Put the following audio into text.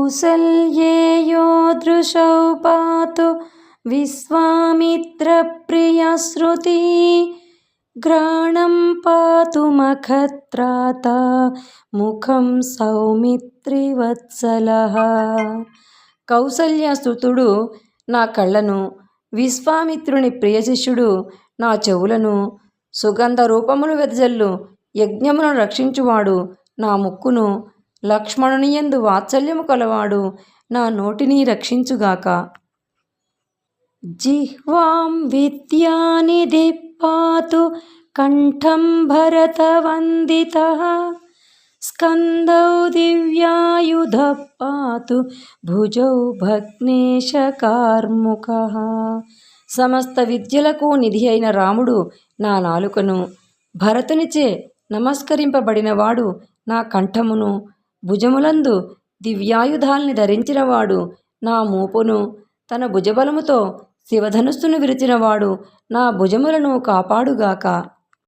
कौसल्येयो दृशौ पातु विश्वामित्रप्रियश्रुती घ्राणं पातु मखत्राता ముఖం సౌమిత్రివత్సలః. కౌసల్యసుతుడు నా కళ్ళను, విశ్వామిత్రుని ప్రియశిష్యుడు నా చెవులను, సుగంధ రూపమును వెదజల్లు యజ్ఞములను రక్షించువాడు నా ముక్కును, లక్ష్మణుని యందు వాత్సల్యము కలవాడు నా నోటిని రక్షించుగాక. జిహ్వాం విద్యానిధి పాతు కంఠం భరతవందితః స్కందౌ దివ్యాయుధః పాతు భుజౌ భగ్నేశకార్ముకః. సమస్త విద్యలకు నిధి అయిన రాముడు నా నాలుకను, భరతునిచే నమస్కరింపబడినవాడు నా కంఠమును, భుజములందు దివ్యాయుధాల్ని ధరించినవాడు నా మూపును, తన భుజబలముతో శివధనుస్సును విరిచినవాడు నా భుజములను కాపాడుగాక.